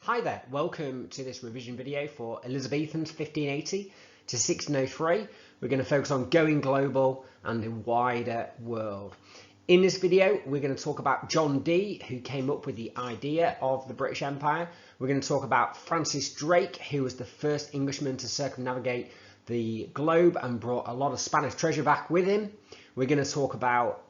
Hi there, welcome to this revision video for Elizabethans 1580 to 1603. We're going to focus on going global and the wider world. In this video, we're going to talk about John Dee, who came up with the idea of the British Empire. We're going to talk about Francis Drake, who was the first Englishman to circumnavigate the globe and brought a lot of Spanish treasure back with him. We're going to talk about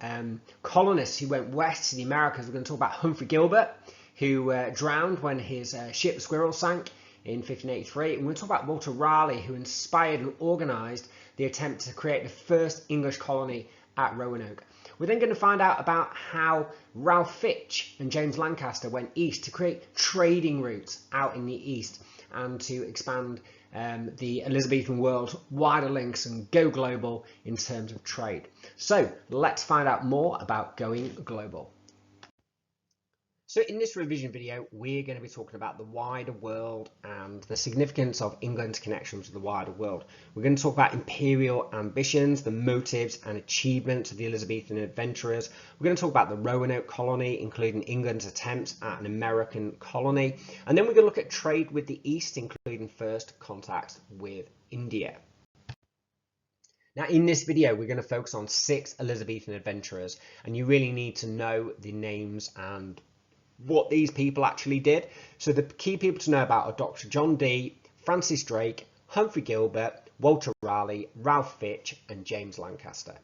colonists who went west to the Americas. We're going to talk about Humphrey Gilbert, who drowned when his ship the Squirrel sank in 1583. And we're going to talk about Walter Raleigh, who inspired and organised the attempt to create the first English colony at Roanoke. We're then going to find out about how Ralph Fitch and James Lancaster went east to create trading routes out in the east and to expand the Elizabethan world wider links and go global in terms of trade. So let's find out more about going global. So in this revision video, we're going to be talking about the wider world and the significance of England's connections with the wider world. We're going to talk about imperial ambitions, the motives and achievements of the Elizabethan adventurers. We're going to talk about the Roanoke colony, including England's attempts at an American colony. And then we're going to look at trade with the East, including first contacts with India. Now in this video, we're going to focus on 6 Elizabethan adventurers, and you really need to know the names and what these people actually did. So the key people to know about are Dr. John Dee, Francis Drake, Humphrey Gilbert, Walter Raleigh, Ralph Fitch and James Lancaster.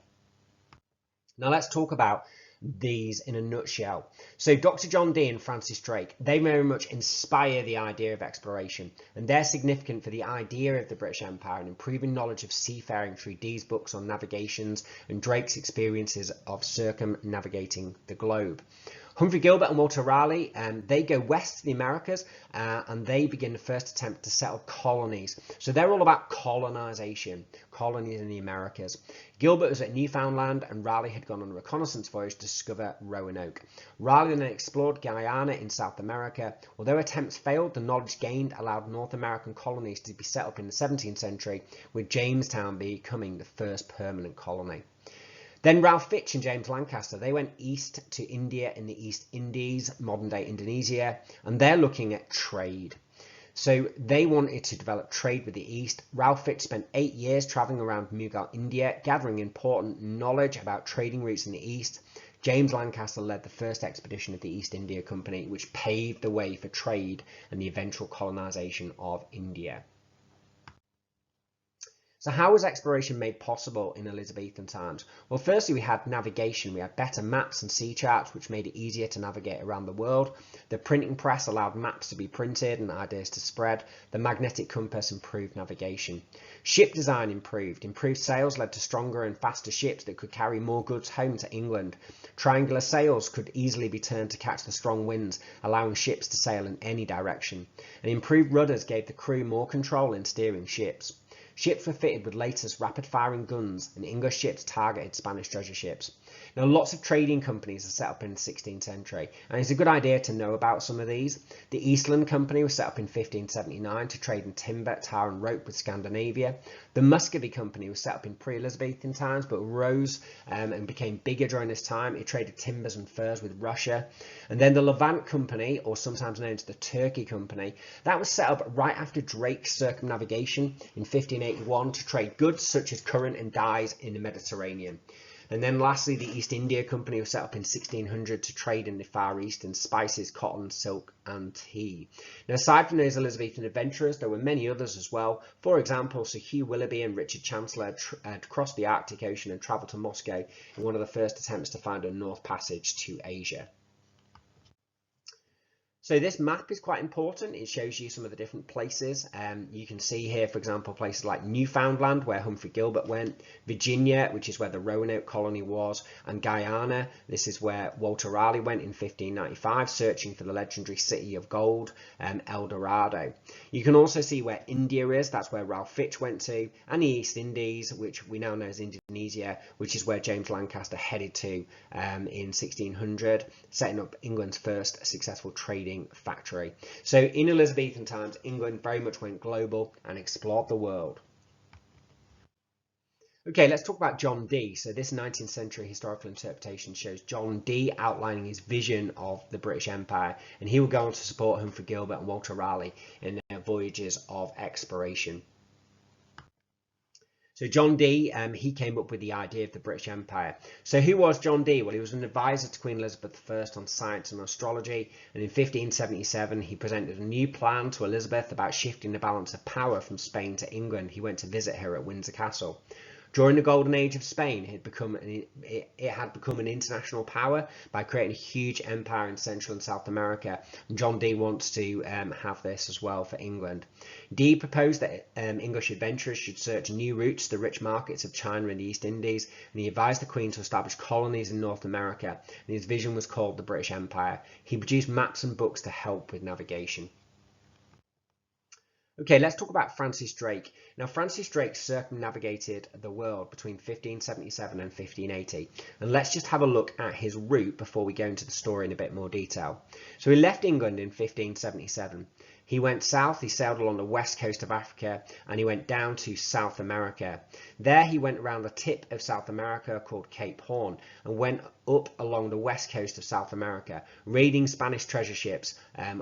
Now let's talk about these in a nutshell. So Dr. John Dee and Francis Drake, they very much inspire the idea of exploration, and they're significant for the idea of the British Empire and improving knowledge of seafaring through Dee's books on navigations and Drake's experiences of circumnavigating the globe. Humphrey Gilbert and Walter Raleigh, they go west to the Americas and they begin the first attempt to settle colonies. So they're all about colonization, colonies in the Americas. Gilbert was at Newfoundland and Raleigh had gone on a reconnaissance voyage to discover Roanoke. Raleigh then explored Guiana in South America. Although attempts failed, the knowledge gained allowed North American colonies to be set up in the 17th century, with Jamestown becoming the first permanent colony. Then Ralph Fitch and James Lancaster, they went east to India in the East Indies, modern day Indonesia, and they're looking at trade. So they wanted to develop trade with the East. Ralph Fitch spent 8 years traveling around Mughal India, gathering important knowledge about trading routes in the East. James Lancaster led the first expedition of the East India Company, which paved the way for trade and the eventual colonization of India. So how was exploration made possible in Elizabethan times? Well, firstly, we had navigation. We had better maps and sea charts, which made it easier to navigate around the world. The printing press allowed maps to be printed and ideas to spread. The magnetic compass improved navigation. Ship design improved. Improved sails led to stronger and faster ships that could carry more goods home to England. Triangular sails could easily be turned to catch the strong winds, allowing ships to sail in any direction. And improved rudders gave the crew more control in steering ships. Ships were fitted with latest rapid-firing guns, and English ships targeted Spanish treasure ships. Now, lots of trading companies are set up in the 16th century, and it's a good idea to know about some of these. The Eastland Company was set up in 1579 to trade in timber, tar and rope with Scandinavia. The Muscovy Company was set up in pre-Elizabethan times, but rose and became bigger during this time. It traded timbers and furs with Russia. And then the Levant Company, or sometimes known as the Turkey Company, that was set up right after Drake's circumnavigation in 1581 to trade goods such as currant and dyes in the Mediterranean. And then lastly, the East India Company was set up in 1600 to trade in the Far East in spices, cotton, silk and tea. Now, aside from those Elizabethan adventurers, there were many others as well. For example, Sir Hugh Willoughby and Richard Chancellor had crossed the Arctic Ocean and travelled to Moscow in one of the first attempts to find a North Passage to Asia. So this map is quite important. It shows you some of the different places. You can see here, for example, places like Newfoundland, where Humphrey Gilbert went, Virginia, which is where the Roanoke colony was, and Guiana. This is where Walter Raleigh went in 1595, searching for the legendary city of gold, El Dorado. You can also see where India is. That's where Ralph Fitch went to, and the East Indies, which we now know as Indonesia, which is where James Lancaster headed to in 1600, setting up England's first successful trading factory. So in Elizabethan times, England very much went global and explored the world. Okay, let's talk about John Dee. So this 19th century historical interpretation shows John Dee outlining his vision of the British Empire, and he will go on to support Humphrey Gilbert and Walter Raleigh in their voyages of exploration. So John Dee, he came up with the idea of the British Empire. So who was John Dee? Well, he was an advisor to Queen Elizabeth I on science and astrology, and in 1577 he presented a new plan to Elizabeth about shifting the balance of power from Spain to England. He went to visit her at Windsor Castle. During the golden age of Spain, it had become an international power by creating a huge empire in Central and South America. And John Dee wants to have this as well for England. Dee proposed that English adventurers should search new routes to the rich markets of China and the East Indies, and he advised the Queen to establish colonies in North America. And his vision was called the British Empire. He produced maps and books to help with navigation. Okay, let's talk about Francis Drake. Now, Francis Drake circumnavigated the world between 1577 and 1580. And let's just have a look at his route before we go into the story in a bit more detail. So he left England in 1577. He went south, he sailed along the west coast of Africa, and he went down to South America. There he went around the tip of South America called Cape Horn and went up along the west coast of South America, raiding Spanish treasure ships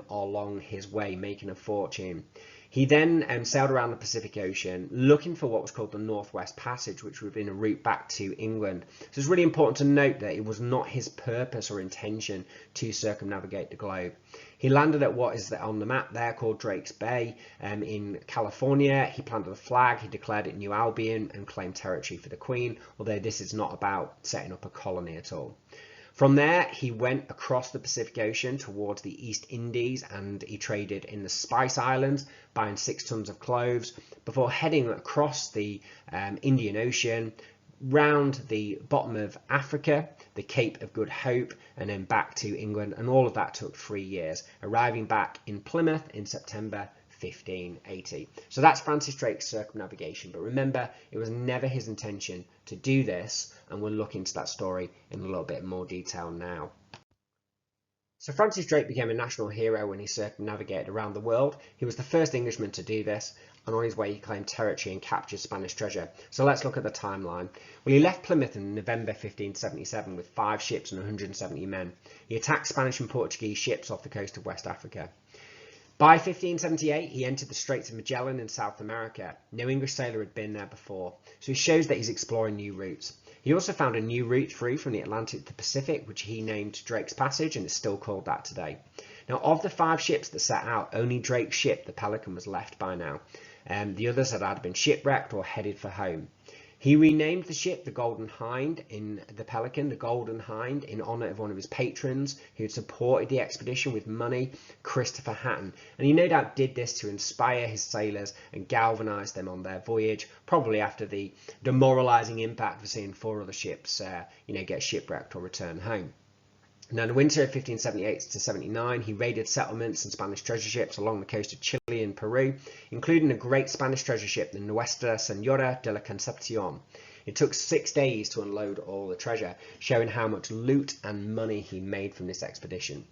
along his way, making a fortune. He then sailed around the Pacific Ocean looking for what was called the Northwest Passage, which would have been a route back to England. So it's really important to note that it was not his purpose or intention to circumnavigate the globe. He landed at what is on the map there called Drake's Bay in California. He planted a flag, he declared it New Albion and claimed territory for the Queen, although this is not about setting up a colony at all. From there, he went across the Pacific Ocean towards the East Indies, and he traded in the Spice Islands, buying 6 tons of cloves, before heading across the Indian Ocean, round the bottom of Africa, the Cape of Good Hope, and then back to England. And all of that took 3 years, arriving back in Plymouth in September 1580. So that's Francis Drake's circumnavigation. But remember, it was never his intention to do this, and we'll look into that story in a little bit more detail now. So Francis Drake became a national hero when he circumnavigated around the world. He was the first Englishman to do this, and on his way he claimed territory and captured Spanish treasure. So let's look at the timeline. Well, he left Plymouth in November 1577 with 5 ships and 170 men. He attacked Spanish and Portuguese ships off the coast of West Africa. By 1578, he entered the Straits of Magellan in South America. No English sailor had been there before, so he shows that he's exploring new routes. He also found a new route through from the Atlantic to the Pacific, which he named Drake's Passage, and it's still called that today. Now, of the 5 ships that set out, only Drake's ship, the Pelican, was left by now. The others had either been shipwrecked or headed for home. He renamed the ship the Golden Hind in the Pelican, the Golden Hind, in honour of one of his patrons who had supported the expedition with money, Christopher Hatton. And he no doubt did this to inspire his sailors and galvanise them on their voyage, probably after the demoralising impact of seeing 4 other ships get shipwrecked or return home. Now, in the winter of 1578 to 79, he raided settlements and Spanish treasure ships along the coast of Chile and Peru, including a great Spanish treasure ship, the Nuestra Señora de la Concepción. It took 6 days to unload all the treasure, showing how much loot and money he made from this expedition.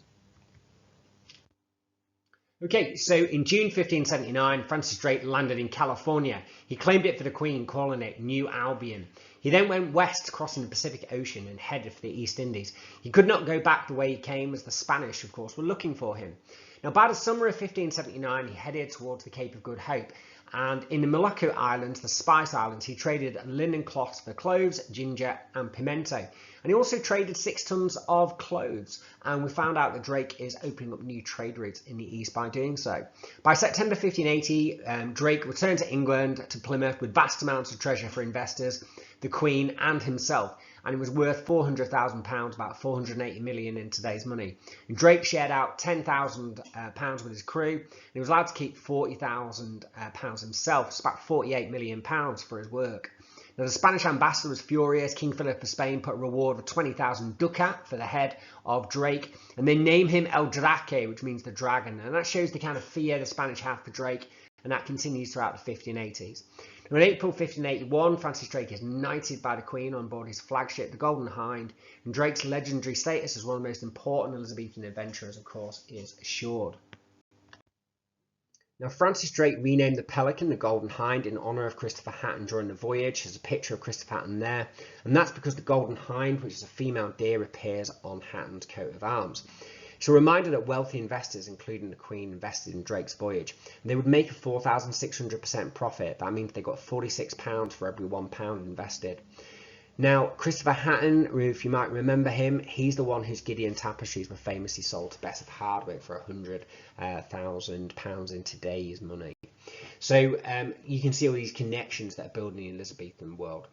Okay, so in June 1579, Francis Drake landed in California. He claimed it for the Queen, calling it New Albion. He then went west, crossing the Pacific Ocean and headed for the East Indies. He could not go back the way he came, as the Spanish, of course, were looking for him. Now, by the summer of 1579, he headed towards the Cape of Good Hope. And in the Molucco Islands, the Spice Islands, he traded linen cloths for cloves, ginger and pimento. And he also traded 6 tons of clothes. And we found out that Drake is opening up new trade routes in the east by doing so. By September 1580, Drake returned to England, to Plymouth, with vast amounts of treasure for investors, the Queen and himself. And it was worth £400,000, about 480 million in today's money. And Drake shared out £10,000 with his crew, and he was allowed to keep £40,000 himself. It's about £48 million for his work. Now, the Spanish ambassador was furious. King Philip of Spain put a reward of 20,000 ducat for the head of Drake, and they named him El Drake, which means the dragon. And that shows the kind of fear the Spanish have for Drake, and that continues throughout the 1580s. Now, in April 1581, Francis Drake is knighted by the Queen on board his flagship, the Golden Hind, and Drake's legendary status as one of the most important Elizabethan adventurers, of course, is assured. Now, Francis Drake renamed the Pelican the Golden Hind in honour of Christopher Hatton during the voyage. There's a picture of Christopher Hatton there, and that's because the Golden Hind, which is a female deer, appears on Hatton's coat of arms. It's a reminder that wealthy investors, including the Queen, invested in Drake's voyage. They would make a 4,600% profit. That means they got £46 for every £1 invested. Now, Christopher Hatton, if you might remember him, he's the one whose Gideon tapestries were famously sold to Bess of Hardwick for £100,000 in today's money. So you can see all these connections that are building the Elizabethan world.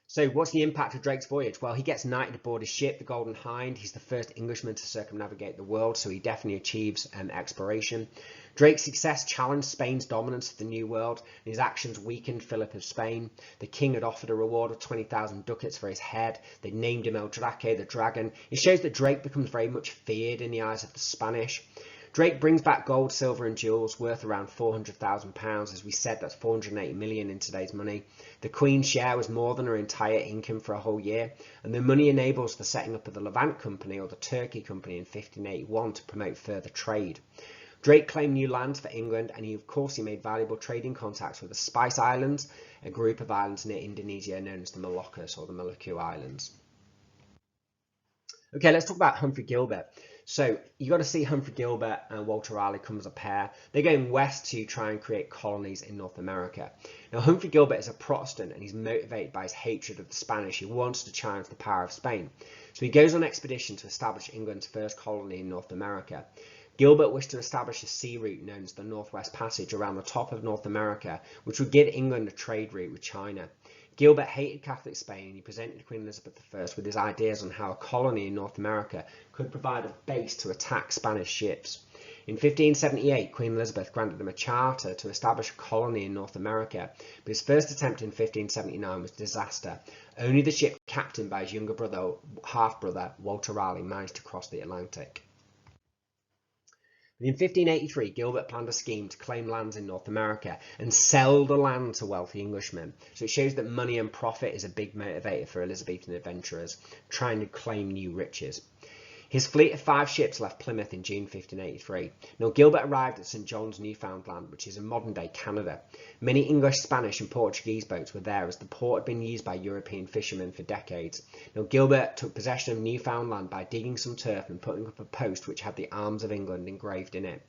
So what's the impact of Drake's voyage? Well, he gets knighted aboard his ship, the Golden Hind. He's the first Englishman to circumnavigate the world, so he definitely achieves exploration. Drake's success challenged Spain's dominance of the New World, and his actions weakened Philip of Spain. The king had offered a reward of 20,000 ducats for his head. They named him El Draque, the dragon. It shows that Drake becomes very much feared in the eyes of the Spanish. Drake brings back gold, silver and jewels worth around £400,000. As we said, that's 480 million in today's money. The Queen's share was more than her entire income for a whole year, and the money enables the setting up of the Levant Company, or the Turkey Company, in 1581 to promote further trade. Drake claimed new lands for England, and he made valuable trading contacts with the Spice Islands, a group of islands near Indonesia known as the Moluccas or the Maluku Islands. Okay, let's talk about Humphrey Gilbert. So you got to see Humphrey Gilbert and Walter Raleigh come as a pair. They're going west to try and create colonies in North America. Now, Humphrey Gilbert is a Protestant, and he's motivated by his hatred of the Spanish. He wants to challenge the power of Spain. So he goes on an expedition to establish England's first colony in North America. Gilbert wished to establish a sea route known as the Northwest Passage around the top of North America, which would give England a trade route with China. Gilbert hated Catholic Spain, and he presented Queen Elizabeth I with his ideas on how a colony in North America could provide a base to attack Spanish ships. In 1578, Queen Elizabeth granted him a charter to establish a colony in North America, but his first attempt in 1579 was a disaster. Only the ship captained by his younger brother, half-brother, Walter Raleigh, managed to cross the Atlantic. In 1583, Gilbert planned a scheme to claim lands in North America and sell the land to wealthy Englishmen. So it shows that money and profit is a big motivator for Elizabethan adventurers trying to claim new riches. His fleet of 5 ships left Plymouth in June 1583. Now, Gilbert arrived at St. John's, Newfoundland, which is in modern-day Canada. Many English, Spanish and Portuguese boats were there, as the port had been used by European fishermen for decades. Now, Gilbert took possession of Newfoundland by digging some turf and putting up a post which had the arms of England engraved in it.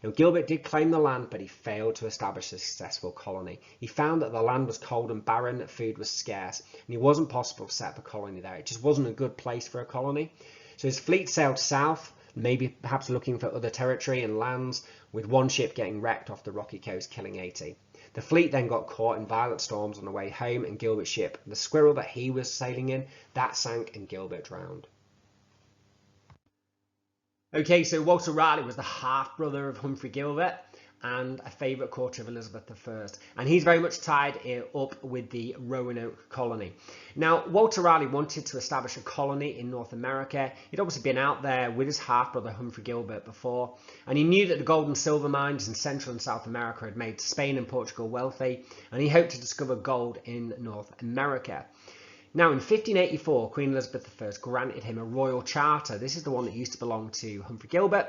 Now, Gilbert did claim the land, but he failed to establish a successful colony. He found that the land was cold and barren, that food was scarce, and it wasn't possible to set up a colony there. It just wasn't a good place for a colony. So his fleet sailed south, maybe perhaps looking for other territory and lands, with one ship getting wrecked off the rocky coast, killing 80. The fleet then got caught in violent storms on the way home, and Gilbert's ship, the Squirrel that he was sailing in, that sank and Gilbert drowned. Okay, so Walter Raleigh was the half-brother of Humphrey Gilbert and a favourite courtier of Elizabeth I, and he's very much tied up with the Roanoke colony. Now, Walter Raleigh wanted to establish a colony in North America. He'd obviously been out there with his half-brother Humphrey Gilbert before, and he knew that the gold and silver mines in Central and South America had made Spain and Portugal wealthy, and he hoped to discover gold in North America. Now, in 1584, Queen Elizabeth I granted him a royal charter. This is the one that used to belong to Humphrey Gilbert,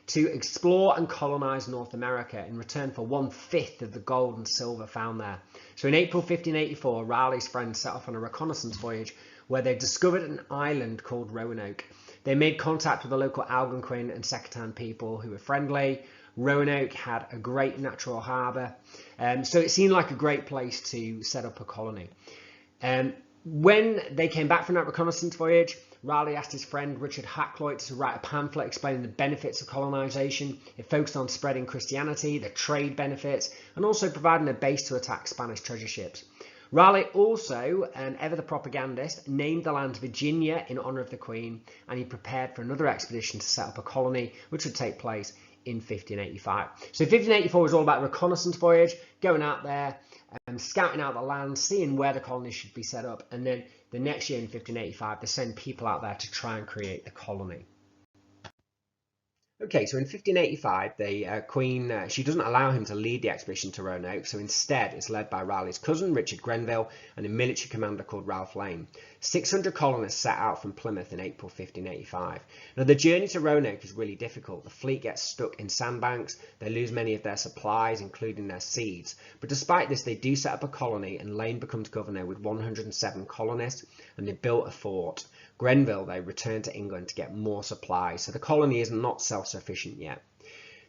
to explore and colonize North America in return for 1/5 of the gold and silver found there. So in April 1584, Raleigh's friends set off on a reconnaissance voyage where they discovered an island called Roanoke. They made contact with the local Algonquin and Secretan people who were friendly. Roanoke had a great natural harbour, so it seemed like a great place to set up a colony. When they came back from that reconnaissance voyage, Raleigh asked his friend Richard Hakluyt to write a pamphlet explaining the benefits of colonisation. It focused on spreading Christianity, the trade benefits, and also providing a base to attack Spanish treasure ships. Raleigh also, ever the propagandist, named the land Virginia in honour of the Queen, and he prepared for another expedition to set up a colony, which would take place in 1585. So 1584 was all about a reconnaissance voyage, going out there, scouting out the land, seeing where the colony should be set up, and then the next year in 1585 they send people out there to try and create the colony. Okay, so in 1585, the Queen, she doesn't allow him to lead the expedition to Roanoke, so instead it's led by Raleigh's cousin, Richard Grenville, and a military commander called Ralph Lane. 600 colonists set out from Plymouth in April 1585. Now, the journey to Roanoke is really difficult. The fleet gets stuck in sandbanks, they lose many of their supplies, including their seeds. But despite this, they do set up a colony, and Lane becomes governor with 107 colonists, and they built a fort. Grenville, they returned to England to get more supplies, so the colony is not self-sufficient yet.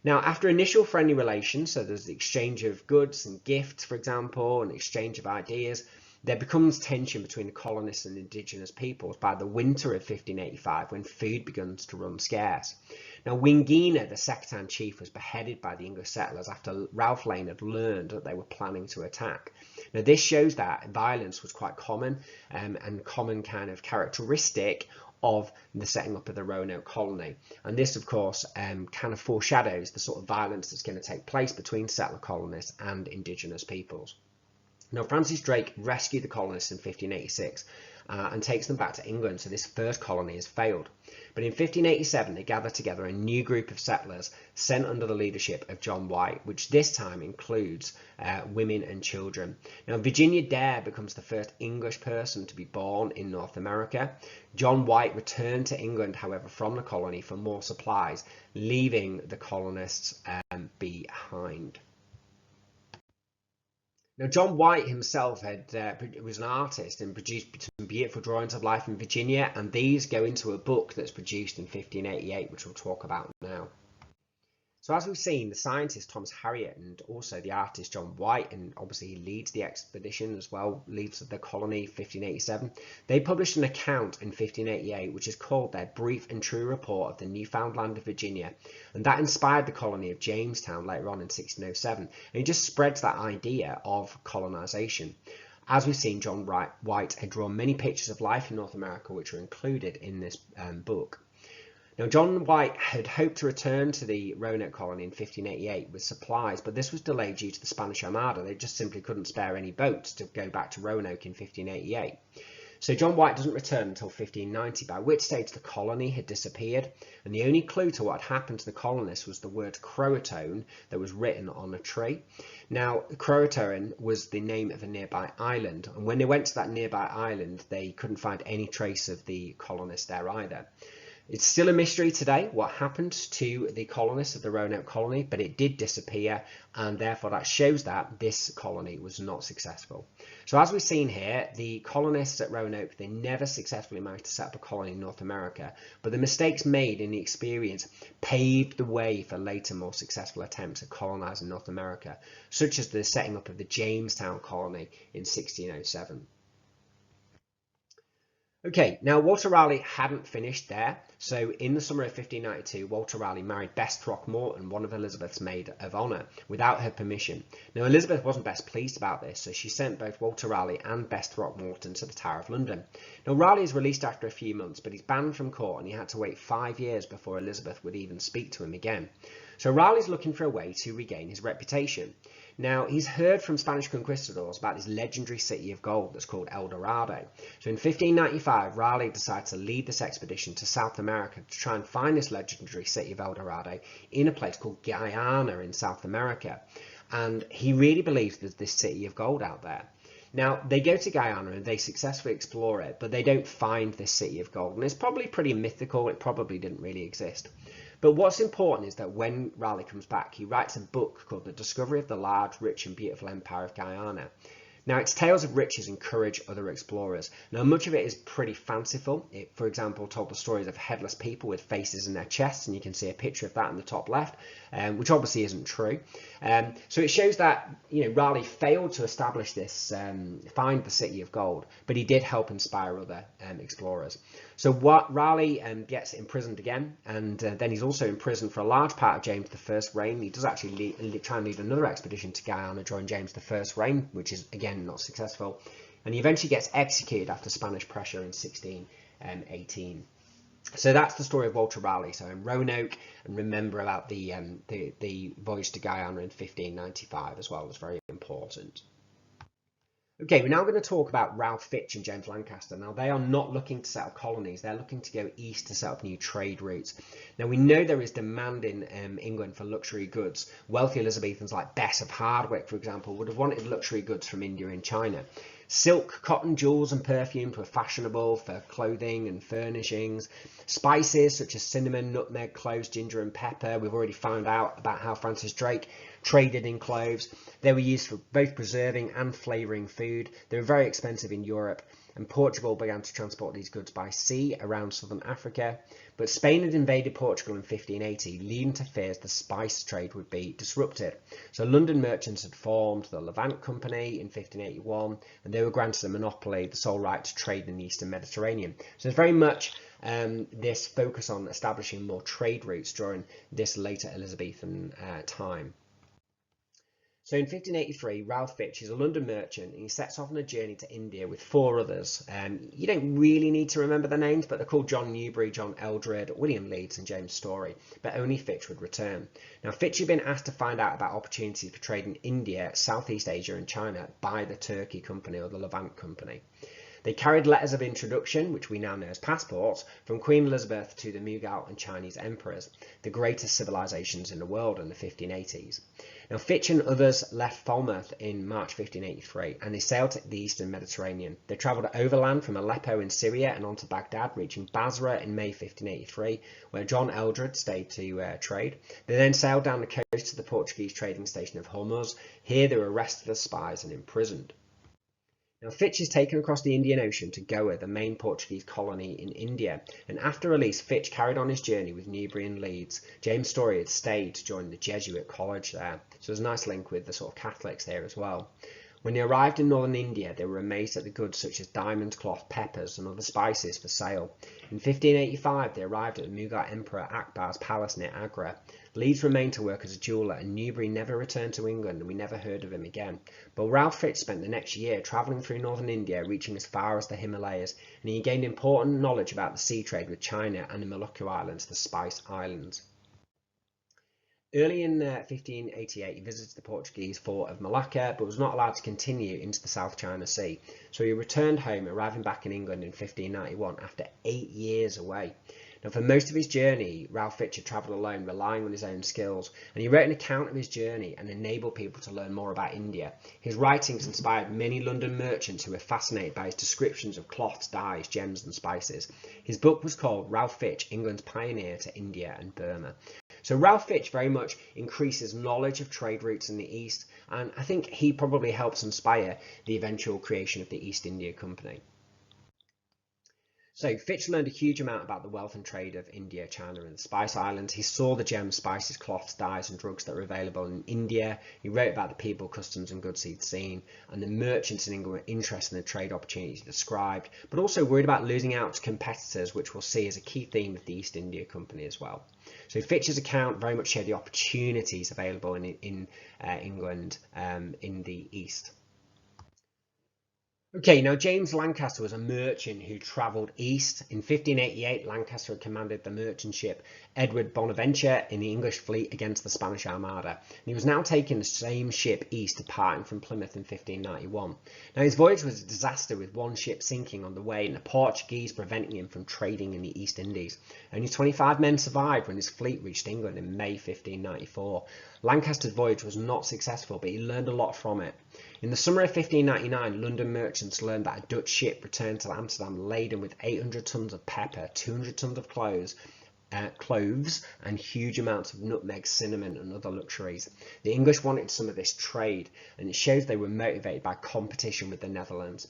Now, after initial friendly relations, so there's the exchange of goods and gifts, for example, and exchange of ideas, there becomes tension between the colonists and indigenous peoples by the winter of 1585, when food begins to run scarce. Now, Guiana, the Second chief, was beheaded by the English settlers after Ralph Lane had learned that they were planning to attack. Now, this shows that violence was quite common and common kind of characteristic of the setting up of the Roanoke colony. And this, of course, kind of foreshadows the sort of violence that's going to take place between settler colonists and indigenous peoples. Now, Francis Drake rescued the colonists in 1586 and takes them back to England, so this first colony has failed. But in 1587, they gather together a new group of settlers sent under the leadership of John White, which this time includes women and children. Now, Virginia Dare becomes the first English person to be born in North America. John White returned to England, however, from the colony for more supplies, leaving the colonists behind. Now, John White himself was an artist and produced some beautiful drawings of life in Virginia, and these go into a book that's produced in 1588, which we'll talk about now. So as we've seen, the scientist Thomas Harriot and also the artist John White, and obviously he leads the expedition as well, leads the colony 1587. They published an account in 1588 which is called their Brief and True Report of the Newfoundland of Virginia, and that inspired the colony of Jamestown later on in 1607, and it just spreads that idea of colonization. As we've seen, John White had drawn many pictures of life in North America which are included in this book. Now, John White had hoped to return to the Roanoke colony in 1588 with supplies, but this was delayed due to the Spanish Armada. They just simply couldn't spare any boats to go back to Roanoke in 1588. So John White doesn't return until 1590, by which stage the colony had disappeared, and the only clue to what had happened to the colonists was the word Croatoan that was written on a tree. Now, Croatoan was the name of a nearby island, and when they went to that nearby island, they couldn't find any trace of the colonists there either. It's still a mystery today what happened to the colonists of the Roanoke colony, but it did disappear, and therefore that shows that this colony was not successful. So as we've seen here, the colonists at Roanoke, they never successfully managed to set up a colony in North America, but the mistakes made in the experience paved the way for later more successful attempts at colonizing North America, such as the setting up of the Jamestown colony in 1607. Okay, now Walter Raleigh hadn't finished there, so in the summer of 1592, Walter Raleigh married Bess Throckmorton, one of Elizabeth's maid of honour, without her permission. Now, Elizabeth wasn't best pleased about this, so she sent both Walter Raleigh and Bess Throckmorton to the Tower of London. Now, Raleigh is released after a few months, but he's banned from court, and he had to wait 5 years before Elizabeth would even speak to him again. So Raleigh's looking for a way to regain his reputation. Now, he's heard from Spanish conquistadors about this legendary city of gold that's called El Dorado. So in 1595, Raleigh decides to lead this expedition to South America to try and find this legendary city of El Dorado in a place called Guiana in South America. And he really believes there's this city of gold out there. Now, they go to Guiana and they successfully explore it, but they don't find this city of gold. And it's probably pretty mythical. It probably didn't really exist. But what's important is that when Raleigh comes back, he writes a book called The Discovery of the Large, Rich and Beautiful Empire of Guiana. Now, its tales of riches encourage other explorers. Now, much of it is pretty fanciful. It, for example, told the stories of headless people with faces in their chests, and you can see a picture of that in the top left, which obviously isn't true. So it shows that, Raleigh failed to establish this, find the city of gold, but he did help inspire other explorers. So Raleigh gets imprisoned again, and then he's also imprisoned for a large part of James I's reign. He does actually try and lead another expedition to Guyana during James I's reign, which is again not successful, and he eventually gets executed after Spanish pressure in 1618. So that's the story of Walter Raleigh. So in Roanoke, and remember about the voyage to Guyana in 1595 as well, was very important. Okay, we're now going to talk about Ralph Fitch and James Lancaster. Now, they are not looking to set up colonies. They're looking to go east to set up new trade routes. Now, we know there is demand in England for luxury goods. Wealthy Elizabethans like Bess of Hardwick, for example, would have wanted luxury goods from India and China. Silk, cotton, jewels and perfumes were fashionable for clothing and furnishings. Spices such as cinnamon, nutmeg, cloves, ginger and pepper. We've already found out about how Francis Drake traded in cloves. They were used for both preserving and flavouring food. They were very expensive in Europe, and Portugal began to transport these goods by sea around southern Africa. But Spain had invaded Portugal in 1580, leading to fears the spice trade would be disrupted. So London merchants had formed the Levant Company in 1581, and they were granted a monopoly, the sole right to trade in the Eastern Mediterranean. So there's very much this focus on establishing more trade routes during this later Elizabethan time. So in 1583, Ralph Fitch is a London merchant and he sets off on a journey to India with 4 others. You don't really need to remember their names, but they're called John Newbury, John Eldred, William Leeds and James Story, but only Fitch would return. Now Fitch had been asked to find out about opportunities for trade in India, Southeast Asia and China by the Turkey Company or the Levant Company. They carried letters of introduction, which we now know as passports, from Queen Elizabeth to the Mughal and Chinese emperors, the greatest civilizations in the world in the 1580s. Now Fitch and others left Falmouth in March 1583 and they sailed to the Eastern Mediterranean. They travelled overland from Aleppo in Syria and on to Baghdad, reaching Basra in May 1583, where John Eldred stayed to trade. They then sailed down the coast to the Portuguese trading station of Hormuz. Here they were arrested as spies and imprisoned. Now Fitch is taken across the Indian Ocean to Goa, the main Portuguese colony in India, and after release Fitch carried on his journey with Newbury and Leeds. James Story had stayed to join the Jesuit college there, so there's a nice link with the sort of Catholics there as well. When they arrived in northern India, they were amazed at the goods such as diamonds, cloth, peppers and other spices for sale. In 1585, they arrived at the Mughal Emperor Akbar's palace near Agra. Leeds remained to work as a jeweller and Newbury never returned to England and we never heard of him again. But Ralph Fitch spent the next year travelling through northern India, reaching as far as the Himalayas, and he gained important knowledge about the sea trade with China and the Maluku Islands, the Spice Islands. Early in 1588, he visited the Portuguese fort of Malacca, but was not allowed to continue into the South China Sea. So he returned home, arriving back in England in 1591 after 8 years away. Now, for most of his journey, Ralph Fitch had travelled alone, relying on his own skills, and he wrote an account of his journey and enabled people to learn more about India. His writings inspired many London merchants who were fascinated by his descriptions of cloths, dyes, gems and spices. His book was called Ralph Fitch, England's Pioneer to India and Burma. So Ralph Fitch very much increases knowledge of trade routes in the East, and I think he probably helps inspire the eventual creation of the East India Company. So Fitch learned a huge amount about the wealth and trade of India, China and the Spice Islands. He saw the gems, spices, cloths, dyes and drugs that were available in India. He wrote about the people, customs and goods he'd seen, and the merchants in England were interested in the trade opportunities he described, but also worried about losing out to competitors, which we'll see as a key theme of the East India Company as well. So Fitch's account very much showed the opportunities available in England in the East. Okay, now James Lancaster was a merchant who travelled east. In 1588, Lancaster had commanded the merchant ship Edward Bonaventure in the English fleet against the Spanish Armada. And he was now taking the same ship east, departing from Plymouth in 1591. Now his voyage was a disaster, with one ship sinking on the way and the Portuguese preventing him from trading in the East Indies. Only 25 men survived when his fleet reached England in May 1594. Lancaster's voyage was not successful, but he learned a lot from it. In the summer of 1599, London merchants learned that a Dutch ship returned to Amsterdam laden with 800 tons of pepper, 200 tons of cloves and huge amounts of nutmeg, cinnamon and other luxuries. The English wanted some of this trade, and it shows they were motivated by competition with the Netherlands.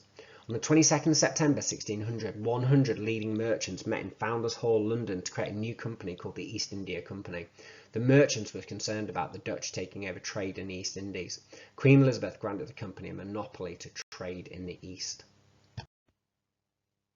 On the 22nd of September 1600, 100 leading merchants met in Founders Hall, London, to create a new company called the East India Company. The merchants were concerned about the Dutch taking over trade in the East Indies. Queen Elizabeth granted the company a monopoly to trade in the East.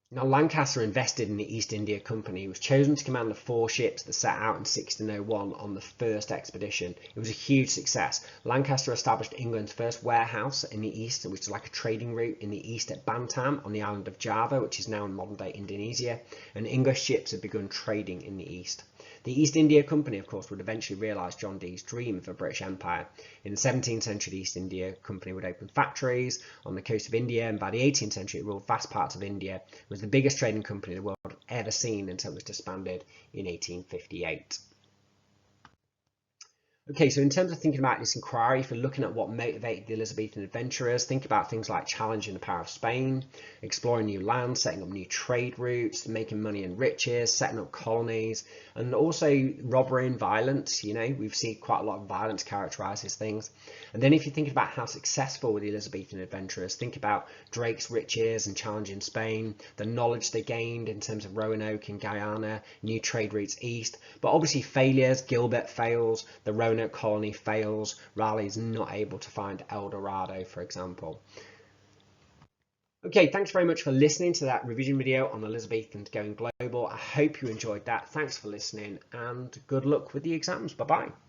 Now Lancaster invested in the East India Company. He was chosen to command the 4 ships that set out in 1601 on the first expedition. It was a huge success. Lancaster established England's first warehouse in the East, which is like a trading route in the East at Bantam on the island of Java, which is now in modern day Indonesia, and English ships had begun trading in the East. The East India Company, of course, would eventually realise John Dee's dream of a British Empire. In the 17th century, the East India Company would open factories on the coast of India, and by the 18th century, it ruled vast parts of India. It was the biggest trading company the world had ever seen until it was disbanded in 1858. Okay, so in terms of thinking about this inquiry, if you're looking at what motivated the Elizabethan adventurers, think about things like challenging the power of Spain, exploring new lands, setting up new trade routes, making money and riches, setting up colonies, and also robbery and violence. You know, we've seen quite a lot of violence characterizes things. And then if you think about how successful were the Elizabethan adventurers, think about Drake's riches and challenging Spain, the knowledge they gained in terms of Roanoke and Guiana, new trade routes east, but obviously failures. Gilbert fails, the Roanoke colony fails, Raleigh is not able to find El Dorado, for example. Okay, thanks very much for listening to that revision video on Elizabethans going global. I hope you enjoyed that. Thanks for listening and good luck with the exams. Bye bye.